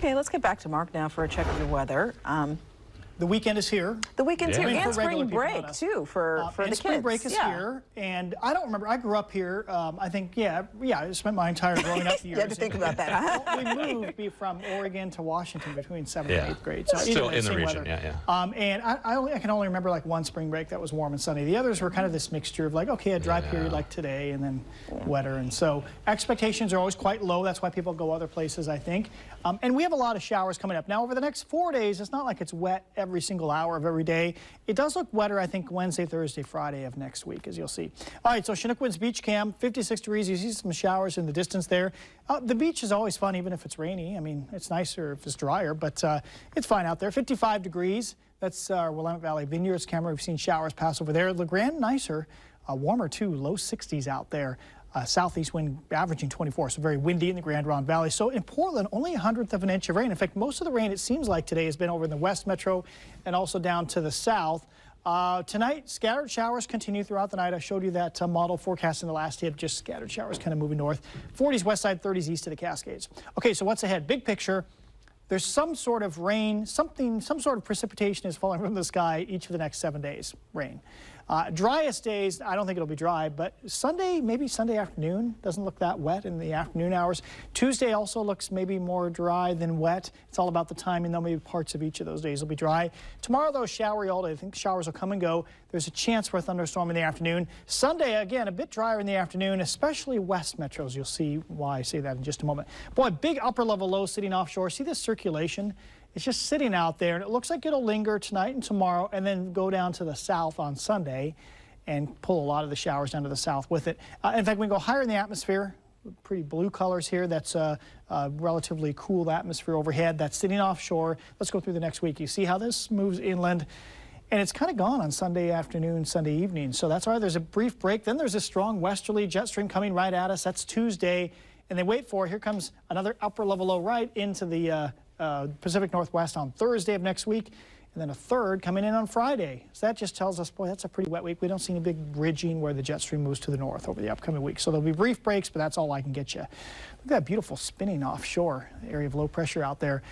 Okay, let's get back to Mark now for a check of your weather. The weekend is here. The weekend's here, and for regular spring people, break, not us. too, for the kids. Spring break is here, and I don't remember. I grew up here. I think, I spent my entire growing up years. You had to think about that, huh? We moved from Oregon to Washington between 7th and 8th grade. So Still either way, in the same region, weather. And I can only remember like one spring break that was warm and sunny. The others were kind of this mixture of like, okay, a dry period like today, and then wetter. And so expectations are always quite low. That's why people go other places, I think. And we have a lot of showers coming up. Now, over the next 4 days, it's not like it's wet every single hour of every day. It does look wetter, I think, Wednesday, Thursday, Friday of next week, as you'll see. All right, so Chinook Woods Beach Cam, 56 degrees. You see some showers in the distance there. The beach is always fun, even if it's rainy. I mean, it's nicer if it's drier, but it's fine out there. 55 degrees. That's our Willamette Valley Vineyards camera. We've seen showers pass over there. LeGrand, nicer. Warmer, too. Low 60s out there. Southeast wind averaging 24, so very windy in the Grand Ronde Valley. So in Portland, only 1/100 of an inch of rain. In fact, most of the rain, it seems like today, has been over in the West Metro and also down to the south. Tonight, scattered showers continue throughout the night. I showed you that model forecast in the last hit, just scattered showers kind of moving north. 40s west side, 30s east of the Cascades. Okay, so what's ahead? Big picture. There's some sort of rain, some sort of precipitation is falling from the sky each of the next 7 days, rain. Driest days, I don't think it'll be dry, but Sunday, maybe Sunday afternoon, doesn't look that wet in the afternoon hours. Tuesday also looks maybe more dry than wet. It's all about the timing, though. Maybe parts of each of those days will be dry. Tomorrow, though, showery all day. I think showers will come and go. There's a chance for a thunderstorm in the afternoon. Sunday, again, a bit drier in the afternoon, especially west metros. You'll see why I say that in just a moment. Boy, big upper level low sitting offshore. See this circulation? It's just sitting out there, and it looks like it'll linger tonight and tomorrow and then go down to the south on Sunday and pull a lot of the showers down to the south with it. In fact, we go higher in the atmosphere. Pretty blue colors here. That's a relatively cool atmosphere overhead that's sitting offshore. Let's go through the next week. You see how this moves inland, and it's kind of gone on Sunday afternoon, Sunday evening. So that's why there's a brief break. Then there's a strong westerly jet stream coming right at us. That's Tuesday. And they wait for it. Here comes another upper level low right into the Pacific Northwest on Thursday of next week, and then a third coming in on Friday. So that just tells us, boy, that's a pretty wet week. We don't see any big ridging where the jet stream moves to the north over the upcoming week. So there'll be brief breaks, but that's all I can get you. Look at that beautiful spinning offshore area of low pressure out there.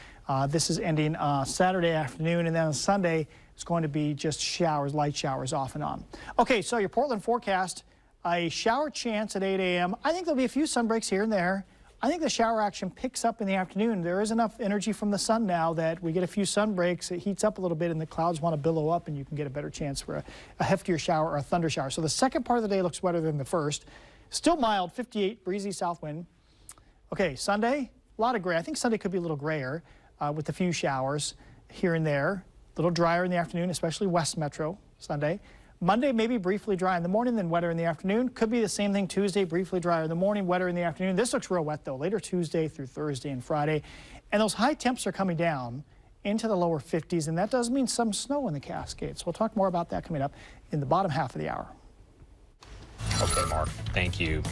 This is ending Saturday afternoon, and then on Sunday, it's going to be just showers, light showers off and on. Okay, so your Portland forecast, a shower chance at 8 a.m. I think there'll be a few sun breaks here and there. I think the shower action picks up in the afternoon. There is enough energy from the sun now that we get a few sun breaks. It heats up a little bit and the clouds want to billow up, and you can get a better chance for a heftier shower or a thunder shower. So the second part of the day looks wetter than the first. Still mild, 58, breezy south wind. Okay, Sunday, a lot of gray. I think Sunday could be a little grayer with a few showers here and there. A little drier in the afternoon, especially west metro Sunday. Monday, maybe briefly dry in the morning, then wetter in the afternoon. Could be the same thing Tuesday, briefly drier in the morning, wetter in the afternoon. This looks real wet, though, later Tuesday through Thursday and Friday. And those high temps are coming down into the lower 50s, and that does mean some snow in the Cascades. We'll talk more about that coming up in the bottom half of the hour. Okay, Mark, thank you.